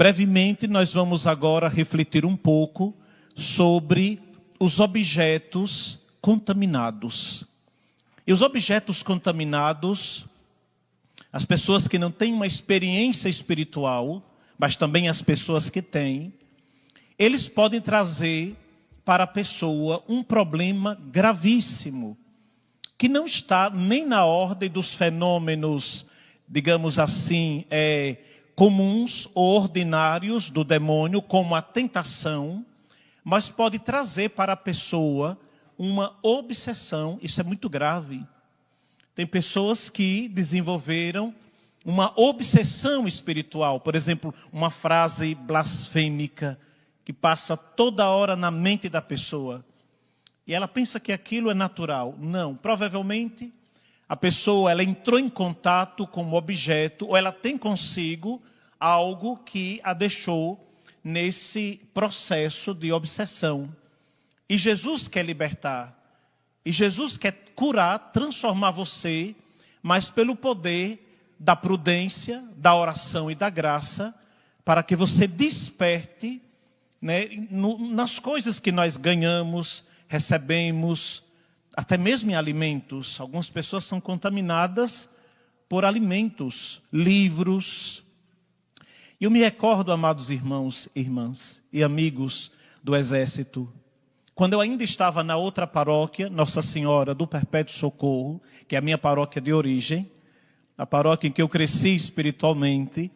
brevemente, nós vamos agora refletir um pouco sobre os objetos contaminados. E os objetos contaminados, as pessoas que não têm uma experiência espiritual, mas também as pessoas que têm, eles podem trazer para a pessoa um problema gravíssimo, que não está nem na ordem dos fenômenos, digamos assim, comuns ou ordinários do demônio, como a tentação, mas pode trazer para a pessoa uma obsessão. Isso é muito grave. Tem pessoas que desenvolveram uma obsessão espiritual, por exemplo, uma frase blasfêmica que passa toda hora na mente da pessoa. E ela pensa que aquilo é natural. Não, provavelmente a pessoa ela entrou em contato com um objeto, ou ela tem consigo algo que a deixou nesse processo de obsessão. E Jesus quer libertar. E Jesus quer curar, transformar você, mas pelo poder da prudência, da oração e da graça, para que você desperte, né, nas coisas que nós ganhamos, recebemos, até mesmo em alimentos. Algumas pessoas são contaminadas por alimentos, livros. E eu me recordo, amados irmãos, irmãs e amigos do Exército, quando eu ainda estava na outra paróquia, Nossa Senhora do Perpétuo Socorro, que é a minha paróquia de origem, a paróquia em que eu cresci espiritualmente,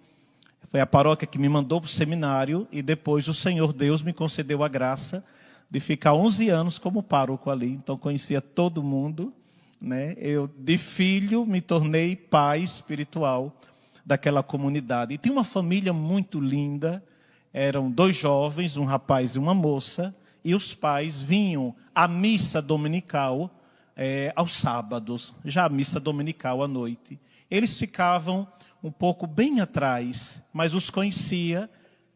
foi a paróquia que me mandou para o seminário, e depois o Senhor Deus me concedeu a graça de ficar 11 anos como pároco ali. Então conhecia todo mundo, né? Eu de filho me tornei pai espiritual daquela comunidade. E tinha uma família muito linda, eram 2 jovens, um rapaz e uma moça, e os pais vinham à missa dominical aos sábados, já a missa dominical à noite. Eles ficavam um pouco bem atrás, mas os conhecia,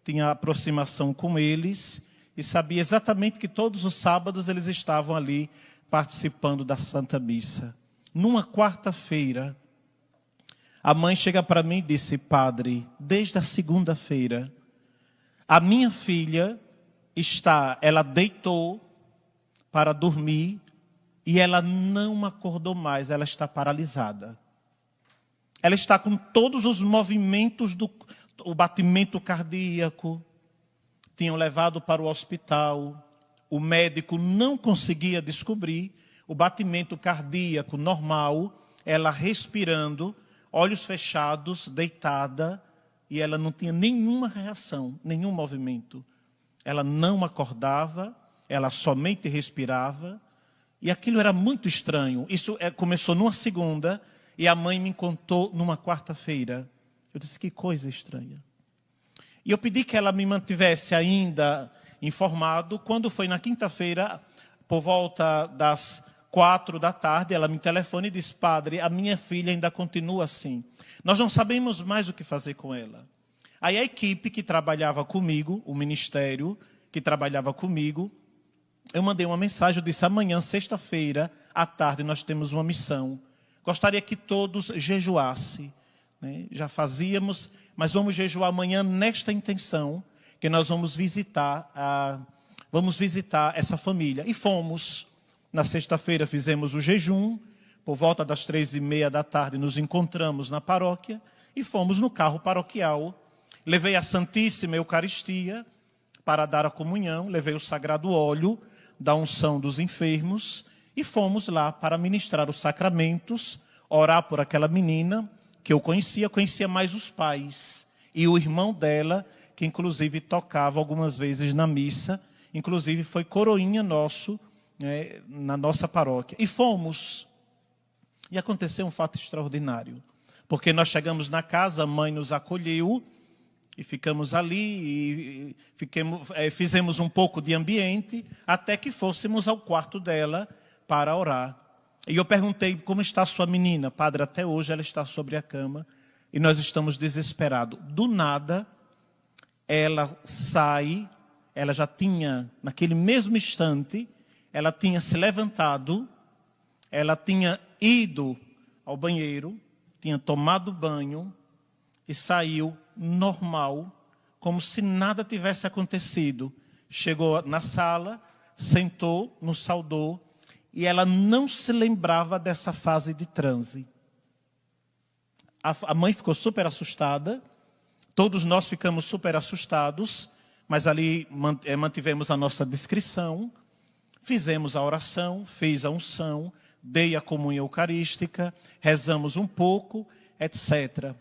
tinha aproximação com eles, e sabia exatamente que todos os sábados eles estavam ali participando da Santa Missa. Numa quarta-feira, a mãe chega para mim e disse: padre, desde a segunda-feira, a minha filha ela deitou para dormir e ela não acordou mais, ela está paralisada. Ela está com todos os movimentos o batimento cardíaco. Tinham levado para o hospital, o médico não conseguia descobrir o batimento cardíaco normal, ela respirando, olhos fechados, deitada, e ela não tinha nenhuma reação, nenhum movimento. Ela não acordava, ela somente respirava, e aquilo era muito estranho. Isso começou numa segunda, e a mãe me contou numa quarta-feira. Eu disse: que coisa estranha. E eu pedi que ela me mantivesse ainda informado. Quando foi na quinta-feira, por volta das 4 da tarde, ela me telefona e diz: padre, a minha filha ainda continua assim. Nós não sabemos mais o que fazer com ela. Aí a equipe que trabalhava comigo, o ministério que trabalhava comigo, eu mandei uma mensagem, eu disse: amanhã, sexta-feira, à tarde, nós temos uma missão. Gostaria que todos jejuassem, né? Já fazíamos, mas vamos jejuar amanhã nesta intenção, que nós vamos visitar essa família. E fomos. Na sexta-feira fizemos o jejum, por volta das 3:30 da tarde nos encontramos na paróquia e fomos no carro paroquial. Levei a Santíssima Eucaristia para dar a comunhão, levei o sagrado óleo da unção dos enfermos e fomos lá para ministrar os sacramentos, orar por aquela menina que eu conhecia mais os pais e o irmão dela, que inclusive tocava algumas vezes na missa, inclusive foi coroinha nosso, né, na nossa paróquia. E fomos. E aconteceu um fato extraordinário, porque nós chegamos na casa, a mãe nos acolheu e ficamos ali e fizemos um pouco de ambiente até que fôssemos ao quarto dela para orar. E eu perguntei: como está a sua menina? Padre, até hoje ela está sobre a cama e nós estamos desesperados. Do nada, ela sai, ela já tinha, naquele mesmo instante, ela tinha se levantado, ela tinha ido ao banheiro, tinha tomado banho e saiu normal, como se nada tivesse acontecido. Chegou na sala, sentou, nos saudou, e ela não se lembrava dessa fase de transe. A mãe ficou super assustada, todos nós ficamos super assustados, mas ali mantivemos a nossa discrição, fizemos a oração, fiz a unção, dei a comunhão eucarística, rezamos um pouco, etc.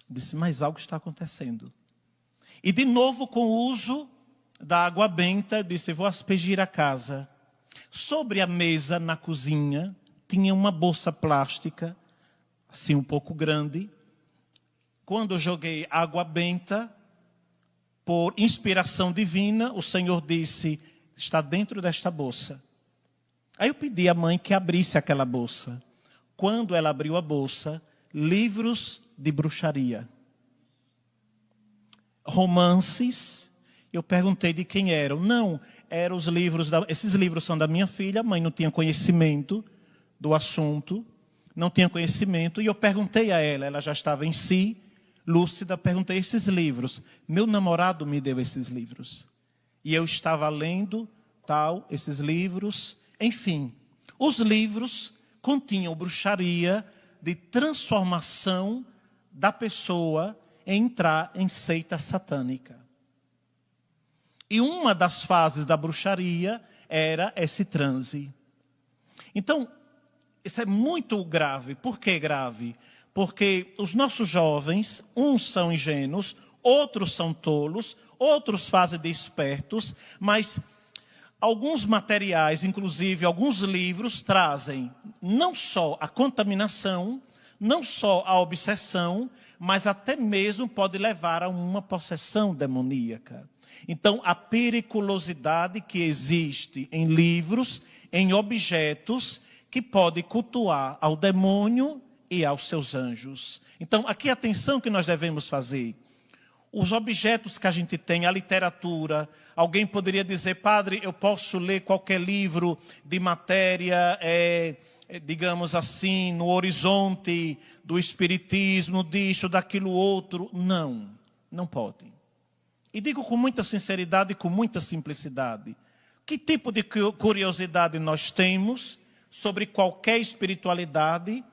Disse, mas algo está acontecendo. E de novo, com o uso da água benta, disse, vou aspergir a casa. Sobre a mesa, na cozinha, tinha uma bolsa plástica, assim um pouco grande. Quando eu joguei água benta, por inspiração divina, o Senhor disse, está dentro desta bolsa. Aí eu pedi à mãe que abrisse aquela bolsa. Quando ela abriu a bolsa, livros de bruxaria. Romances. Eu perguntei de quem eram. Não, eram os livros, esses livros são da minha filha, a mãe não tinha conhecimento do assunto, não tinha conhecimento, e eu perguntei a ela já estava em si, lúcida, perguntei esses livros. Meu namorado me deu esses livros. E eu estava lendo, esses livros, enfim. Os livros continham bruxaria de transformação da pessoa em entrar em seita satânica. E uma das fases da bruxaria era esse transe. Então, isso é muito grave. Por que grave? Porque os nossos jovens, uns são ingênuos, outros são tolos, outros fazem de espertos, mas alguns materiais, inclusive alguns livros, trazem não só a contaminação, não só a obsessão, mas até mesmo pode levar a uma possessão demoníaca. Então, a periculosidade que existe em livros, em objetos, que pode cultuar ao demônio e aos seus anjos. Então, aqui a atenção que nós devemos fazer. Os objetos que a gente tem, a literatura, alguém poderia dizer, padre, eu posso ler qualquer livro de matéria, digamos assim, no horizonte do espiritismo, disso, daquilo outro. Não, não pode. E digo com muita sinceridade e com muita simplicidade. Que tipo de curiosidade nós temos sobre qualquer espiritualidade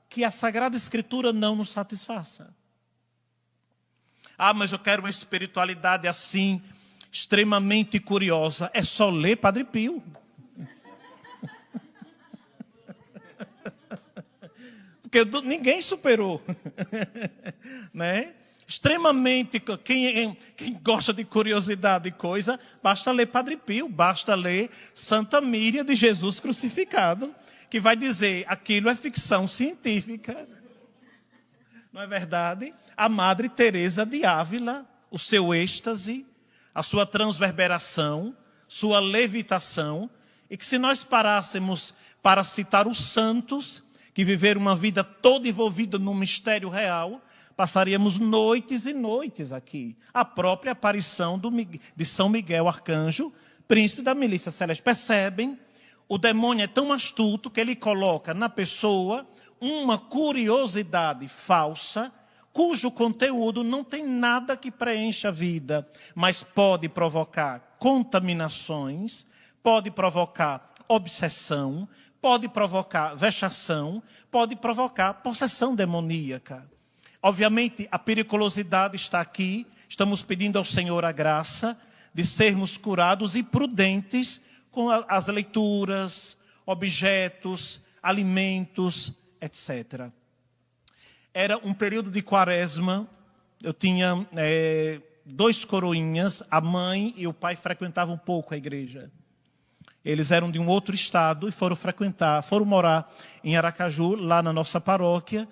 que a Sagrada Escritura não nos satisfaça? Ah, mas eu quero uma espiritualidade assim, extremamente curiosa. É só ler Padre Pio. Porque ninguém superou. Né? Extremamente, quem gosta de curiosidade e coisa, basta ler Padre Pio, basta ler Santa Míria de Jesus crucificado, que vai dizer, aquilo é ficção científica. Não é verdade? A Madre Teresa de Ávila, o seu êxtase, a sua transverberação, sua levitação, e que se nós parássemos para citar os santos, que viveram uma vida toda envolvida no mistério real, passaríamos noites e noites aqui. A própria aparição de São Miguel Arcanjo, príncipe da milícia celeste. Percebem? O demônio é tão astuto que ele coloca na pessoa uma curiosidade falsa, cujo conteúdo não tem nada que preencha a vida, mas pode provocar contaminações, pode provocar obsessão, pode provocar vexação, pode provocar possessão demoníaca. Obviamente, a periculosidade está aqui. Estamos pedindo ao Senhor a graça de sermos curados e prudentes com as leituras, objetos, alimentos, etc. Era um período de quaresma. Eu tinha 2 coroinhas. A mãe e o pai frequentavam um pouco a igreja. Eles eram de um outro estado e foram morar em Aracaju, lá na nossa paróquia.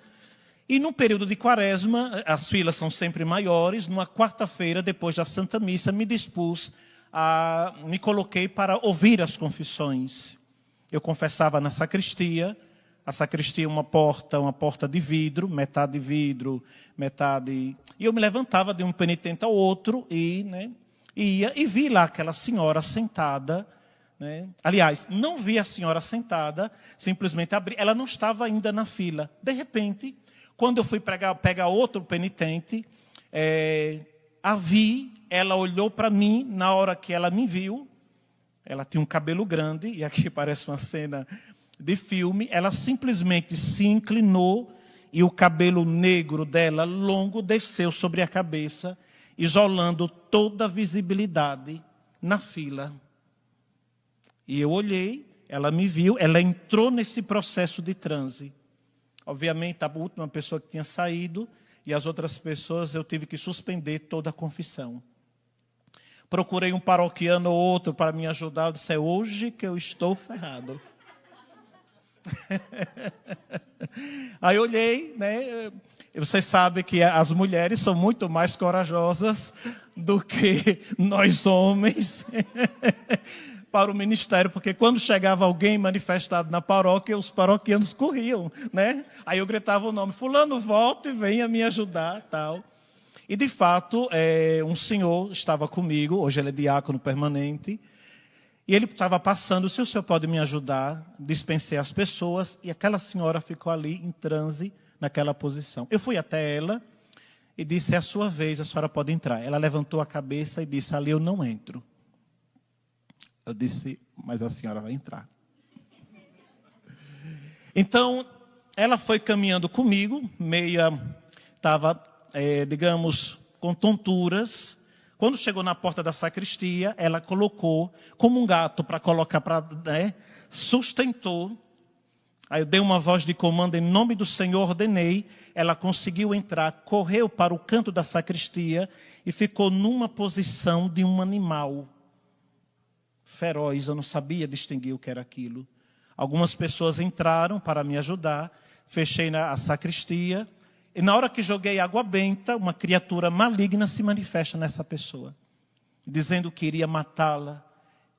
E no período de quaresma, as filas são sempre maiores. Numa quarta-feira, depois da Santa Missa, me coloquei para ouvir as confissões. Eu confessava na sacristia. A sacristia é uma porta de vidro, metade vidro, metade... E eu me levantava de um penitente ao outro e ia e vi lá aquela senhora sentada. Né? Aliás, não vi a senhora sentada, simplesmente abri. Ela não estava ainda na fila. De repente, quando eu fui pegar outro penitente, a vi, ela olhou para mim, na hora que ela me viu, ela tinha um cabelo grande, e aqui parece uma cena de filme, ela simplesmente se inclinou e o cabelo negro dela, longo, desceu sobre a cabeça, isolando toda a visibilidade na fila. E eu olhei, ela me viu, ela entrou nesse processo de transe. Obviamente, a última pessoa que tinha saído e as outras pessoas eu tive que suspender toda a confissão. Procurei um paroquiano ou outro para me ajudar. Eu disse, é hoje que eu estou ferrado. Aí eu olhei, né? Você sabe que as mulheres são muito mais corajosas do que nós homens para o ministério, porque quando chegava alguém manifestado na paróquia, os paroquianos corriam, né? Aí eu gritava o nome, fulano, volte e venha me ajudar, tal. E de fato, um senhor estava comigo, hoje ele é diácono permanente, e ele estava passando, se o senhor pode me ajudar, dispensei as pessoas, e aquela senhora ficou ali em transe, naquela posição. Eu fui até ela e disse, é a sua vez, a senhora pode entrar. Ela levantou a cabeça e disse, ali eu não entro. Eu disse, mas a senhora vai entrar. Então, ela foi caminhando comigo, estava, digamos, com tonturas. Quando chegou na porta da sacristia, ela colocou, como um gato para colocar, sustentou. Aí eu dei uma voz de comando, em nome do Senhor ordenei. Ela conseguiu entrar, correu para o canto da sacristia e ficou numa posição de um animal feroz. Eu não sabia distinguir o que era aquilo. Algumas pessoas entraram para me ajudar, fechei a sacristia, e na hora que joguei água benta, uma criatura maligna se manifesta nessa pessoa, dizendo que iria matá-la,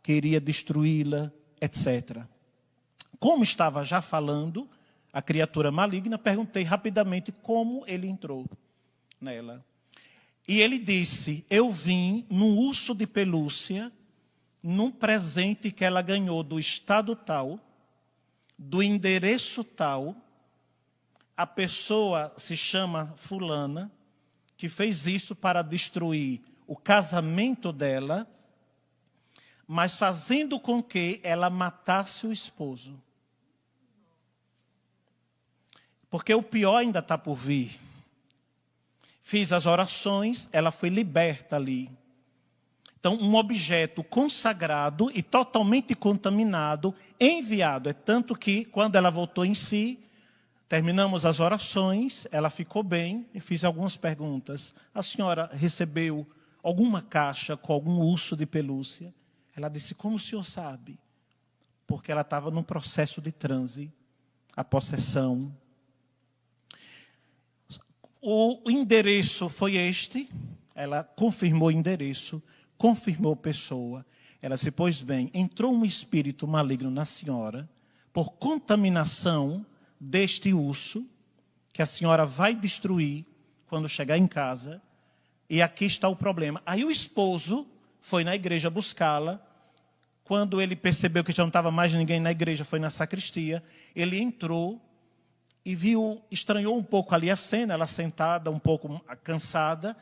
que iria destruí-la, etc. Como estava já falando, a criatura maligna, perguntei rapidamente como ele entrou nela. E ele disse, eu vim num urso de pelúcia, num presente que ela ganhou do estado tal, do endereço tal. A pessoa se chama fulana, que fez isso para destruir o casamento dela, mas fazendo com que ela matasse o esposo. Porque o pior ainda está por vir. Fiz as orações, ela foi liberta ali. Então, um objeto consagrado e totalmente contaminado, enviado. É tanto que, quando ela voltou em si, terminamos as orações, ela ficou bem e fiz algumas perguntas. A senhora recebeu alguma caixa com algum urso de pelúcia? Ela disse, como o senhor sabe? Porque ela estava num processo de transe, a possessão. O endereço foi este, ela confirmou o endereço, confirmou pessoa. Ela disse, pois bem, entrou um espírito maligno na senhora, por contaminação deste urso, que a senhora vai destruir quando chegar em casa, e aqui está o problema. Aí o esposo foi na igreja buscá-la, quando ele percebeu que já não estava mais ninguém na igreja, foi na sacristia, ele entrou, e viu, estranhou um pouco ali a cena, ela sentada, um pouco cansada.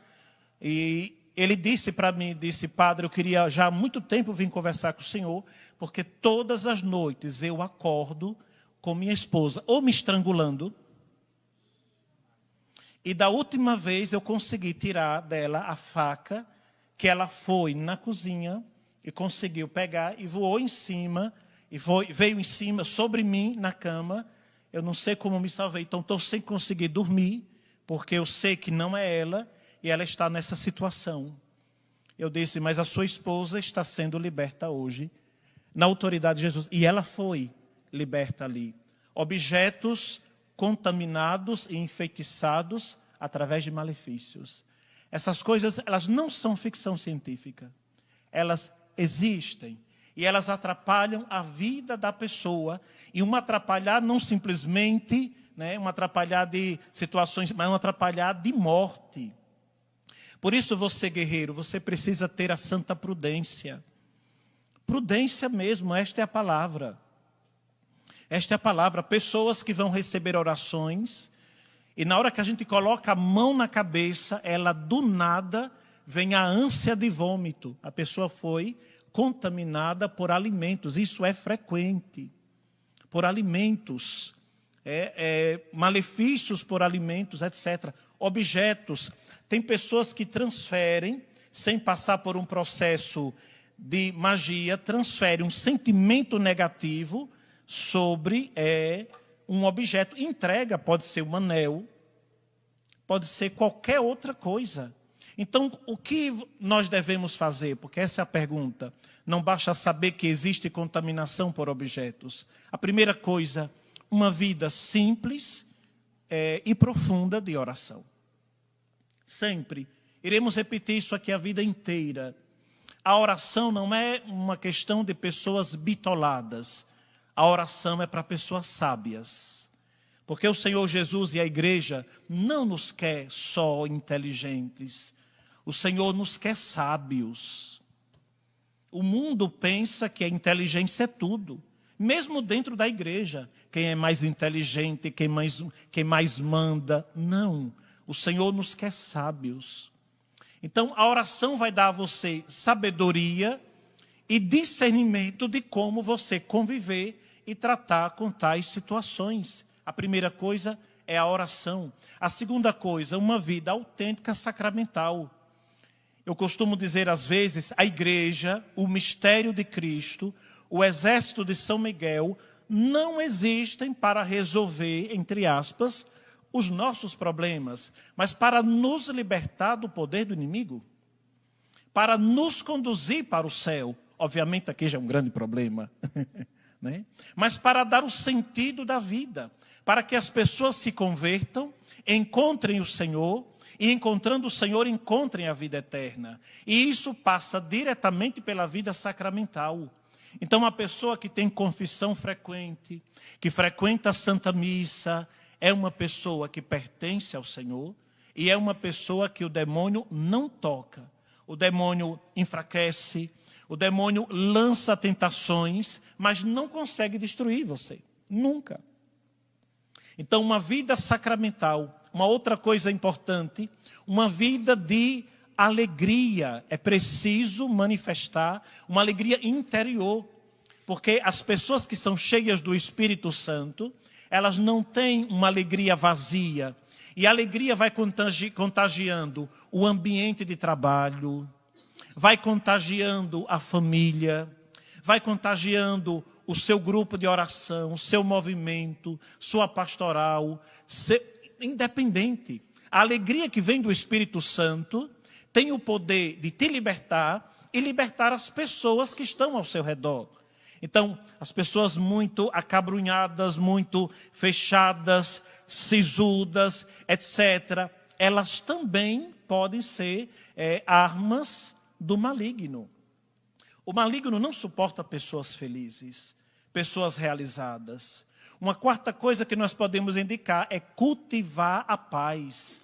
E ele disse para mim, disse, padre, eu queria já há muito tempo vir conversar com o senhor, porque todas as noites eu acordo com minha esposa, ou me estrangulando. E da última vez eu consegui tirar dela a faca, que ela foi na cozinha e conseguiu pegar e voou em cima, e veio em cima, sobre mim, na cama. Eu não sei como me salvei, então estou sem conseguir dormir, porque eu sei que não é ela, e ela está nessa situação. Eu disse, mas a sua esposa está sendo liberta hoje, na autoridade de Jesus. E ela foi liberta ali. Objetos contaminados e enfeitiçados através de malefícios. Essas coisas, elas não são ficção científica. Elas existem. E elas atrapalham a vida da pessoa. E um atrapalhar não simplesmente, um atrapalhar de situações, mas um atrapalhar de morte. Por isso você, guerreiro, você precisa ter a santa prudência. Prudência mesmo, esta é a palavra. Esta é a palavra. Pessoas que vão receber orações, e na hora que a gente coloca a mão na cabeça, ela do nada vem a ânsia de vômito. A pessoa foi contaminada por alimentos, isso é frequente. Por alimentos, malefícios por alimentos, etc. Objetos. Tem pessoas que transferem, sem passar por um processo de magia, transferem um sentimento negativo sobre um objeto. Entrega, pode ser um anel, pode ser qualquer outra coisa. Então, o que nós devemos fazer? Porque essa é a pergunta. Não basta saber que existe contaminação por objetos. A primeira coisa, uma vida simples e profunda de oração. Sempre. Iremos repetir isso aqui a vida inteira. A oração não é uma questão de pessoas bitoladas. A oração é para pessoas sábias. Porque o Senhor Jesus e a igreja não nos quer só inteligentes. O Senhor nos quer sábios. O mundo pensa que a inteligência é tudo. Mesmo dentro da igreja. Quem é mais inteligente, quem mais manda. Não. O Senhor nos quer sábios. Então, a oração vai dar a você sabedoria e discernimento de como você conviver e tratar com tais situações. A primeira coisa é a oração. A segunda coisa, uma vida autêntica sacramental. Eu costumo dizer às vezes, a igreja, o mistério de Cristo, o exército de São Miguel, não existem para resolver, entre aspas, os nossos problemas, mas para nos libertar do poder do inimigo, para nos conduzir para o céu. Obviamente aqui já é um grande problema, né? Mas para dar o sentido da vida, para que as pessoas se convertam, encontrem o Senhor, e encontrando o Senhor, encontrem a vida eterna. E isso passa diretamente pela vida sacramental. Então, a pessoa que tem confissão frequente, que frequenta a Santa Missa, é uma pessoa que pertence ao Senhor e é uma pessoa que o demônio não toca. O demônio enfraquece, o demônio lança tentações, mas não consegue destruir você. Nunca. Então, uma vida sacramental. Uma outra coisa importante, uma vida de alegria. É preciso manifestar uma alegria interior. Porque as pessoas que são cheias do Espírito Santo, elas não têm uma alegria vazia. E a alegria vai contagiando o ambiente de trabalho, vai contagiando a família, vai contagiando o seu grupo de oração, o seu movimento, sua pastoral, independente. A alegria que vem do Espírito Santo tem o poder de te libertar e libertar as pessoas que estão ao seu redor. Então, as pessoas muito acabrunhadas, muito fechadas, sisudas, etc., elas também podem ser armas do maligno. O maligno não suporta pessoas felizes, pessoas realizadas. Uma quarta coisa que nós podemos indicar é cultivar a paz.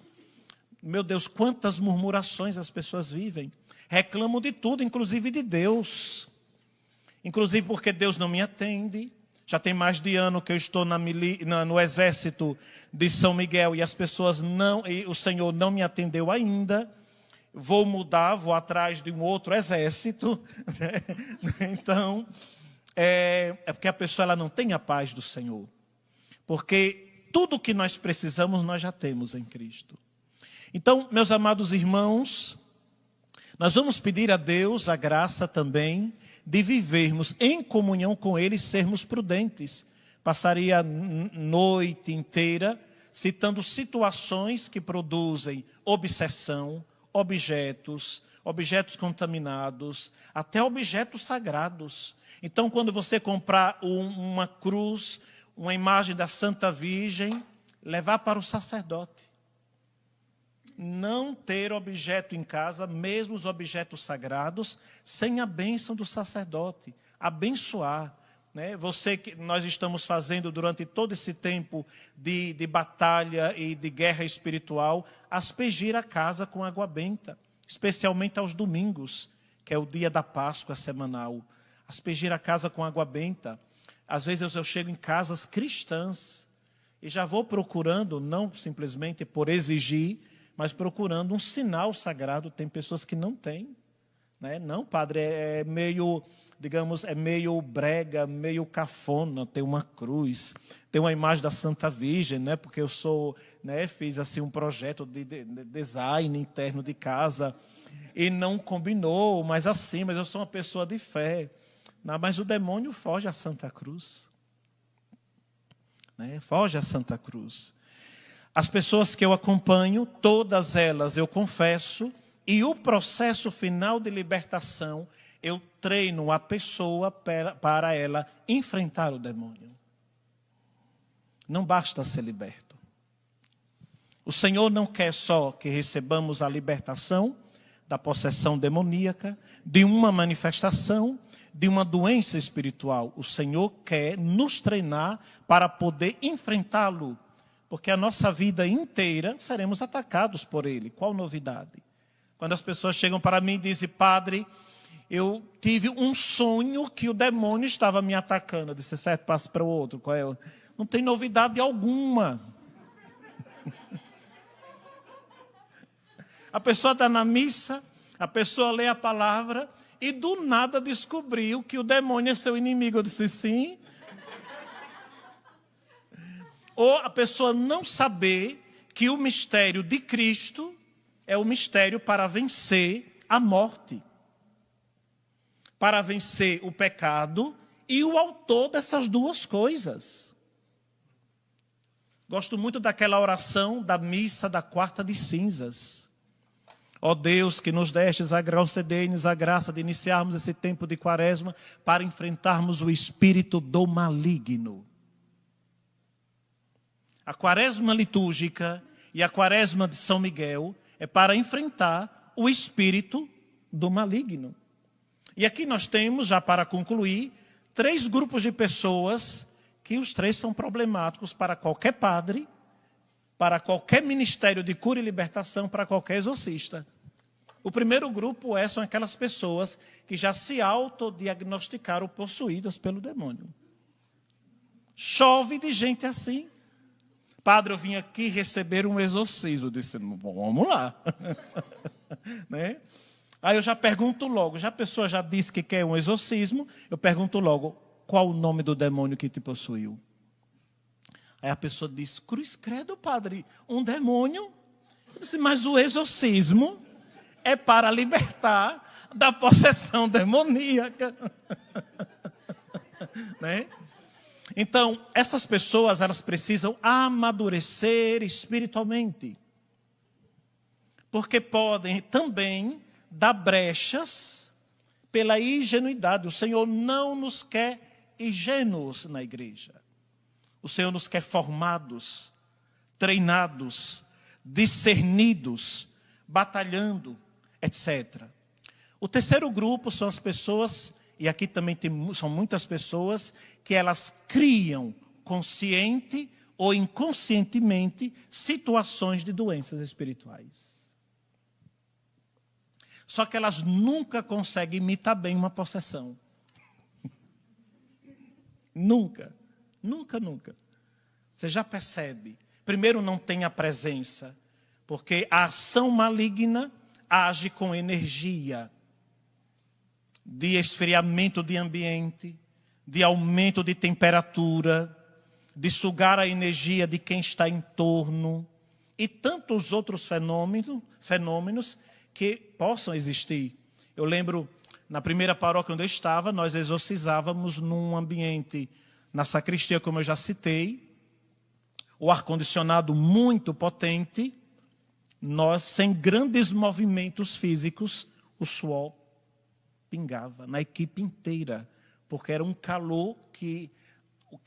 Meu Deus, quantas murmurações as pessoas vivem. Reclamam de tudo, inclusive de Deus. Inclusive porque Deus não me atende. Já tem mais de ano que eu estou no exército de São Miguel e as pessoas e o Senhor não me atendeu ainda. Vou mudar, vou atrás de um outro exército. Então, é porque a pessoa ela não tem a paz do Senhor. Porque tudo o que nós precisamos, nós já temos em Cristo. Então, meus amados irmãos, nós vamos pedir a Deus a graça também de vivermos em comunhão com Ele e sermos prudentes. Passaria a noite inteira citando situações que produzem obsessão, objetos contaminados, até objetos sagrados. Então, quando você comprar uma cruz, uma imagem da Santa Virgem, levar para o sacerdote. Não ter objeto em casa, mesmo os objetos sagrados, sem a bênção do sacerdote. Abençoar. Né? Nós estamos fazendo durante todo esse tempo de batalha e de guerra espiritual, aspergir a casa com água benta, especialmente aos domingos, que é o dia da Páscoa semanal. Aspergir a casa com água benta. Às vezes eu chego em casas cristãs e já vou procurando, não simplesmente por exigir, mas procurando um sinal sagrado. Tem pessoas que não têm, né? Não, padre, é meio, digamos, é meio brega, meio cafona, tem uma cruz, tem uma imagem da Santa Virgem, né? Porque eu sou, né, fiz assim um projeto de design interno de casa e não combinou, mas eu sou uma pessoa de fé. Não, mas o demônio foge à Santa Cruz, né? Foge à Santa Cruz. As pessoas que eu acompanho, todas elas eu confesso, e o processo final de libertação, eu treino a pessoa para ela enfrentar o demônio. Não basta ser liberto. O Senhor não quer só que recebamos a libertação da possessão demoníaca, de uma manifestação, de uma doença espiritual. O Senhor quer nos treinar para poder enfrentá-lo, porque a nossa vida inteira seremos atacados por ele. Qual novidade? Quando as pessoas chegam para mim e dizem, padre, eu tive um sonho que o demônio estava me atacando. Eu disse, certo, passa para o outro. Qual é? Não tem novidade alguma. A pessoa está na missa, a pessoa lê a palavra e do nada descobriu que o demônio é seu inimigo. Eu disse, sim. Ou a pessoa não saber que o mistério de Cristo é o mistério para vencer a morte, para vencer o pecado e o autor dessas duas coisas. Gosto muito daquela oração da missa da quarta de cinzas. Ó Deus, que nos destes, concedei-nos a graça de iniciarmos esse tempo de quaresma para enfrentarmos o espírito do maligno. A quaresma litúrgica e a quaresma de São Miguel é para enfrentar o espírito do maligno. E aqui nós temos, já para concluir, 3 grupos de pessoas que os 3 são problemáticos para qualquer padre, para qualquer ministério de cura e libertação, para qualquer exorcista. O primeiro grupo são aquelas pessoas que já se autodiagnosticaram possuídas pelo demônio. Chove de gente assim. Padre, eu vim aqui receber um exorcismo. Eu disse, vamos lá. Né? Aí eu já pergunto logo, já a pessoa já disse que quer um exorcismo, eu pergunto logo, qual o nome do demônio que te possuiu? Aí a pessoa diz, cruz credo, padre, um demônio? Eu disse, mas o exorcismo é para libertar da possessão demoníaca. Né? Então, essas pessoas, elas precisam amadurecer espiritualmente. Porque podem também dar brechas pela ingenuidade. O Senhor não nos quer ingênuos na igreja. O Senhor nos quer formados, treinados, discernidos, batalhando, etc. O terceiro grupo são as pessoas, e aqui também são muitas pessoas, que elas criam consciente ou inconscientemente situações de doenças espirituais. Só que elas nunca conseguem imitar bem uma possessão. Nunca. Nunca, nunca. Você já percebe. Primeiro, não tem a presença, porque a ação maligna age com energia de esfriamento de ambiente, de aumento de temperatura, de sugar a energia de quem está em torno e tantos outros fenômenos que possam existir. Eu lembro, na primeira paróquia onde eu estava, nós exorcizávamos num ambiente, na sacristia, como eu já citei, o ar-condicionado muito potente, nós, sem grandes movimentos físicos, o suor pingava na equipe inteira, porque era um calor que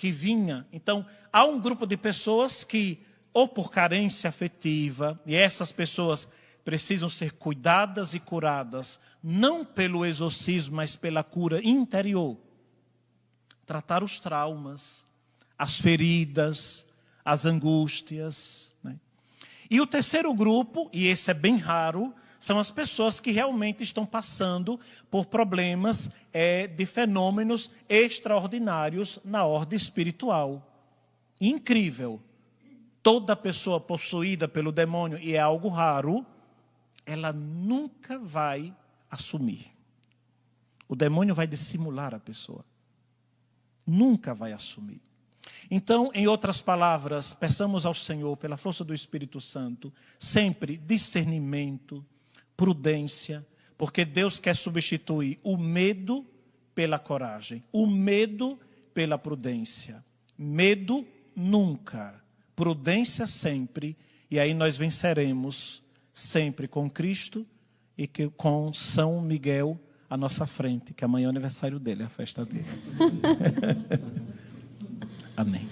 vinha. Então, há um grupo de pessoas que, ou por carência afetiva, e essas pessoas precisam ser cuidadas e curadas, não pelo exorcismo, mas pela cura interior. Tratar os traumas, as feridas, as angústias. Né? E o terceiro grupo, e esse é bem raro, são as pessoas que realmente estão passando por problemas de fenômenos extraordinários na ordem espiritual. Incrível. toda pessoa possuída pelo demônio, e é algo raro, ela nunca vai assumir. O demônio vai dissimular a pessoa. Nunca vai assumir. Então, em outras palavras, peçamos ao Senhor, pela força do Espírito Santo, sempre discernimento, prudência, porque Deus quer substituir o medo pela coragem, o medo pela prudência. Medo nunca, prudência sempre, e aí nós venceremos sempre com Cristo e com São Miguel à nossa frente, que amanhã é o aniversário dele, é a festa dele. Amém.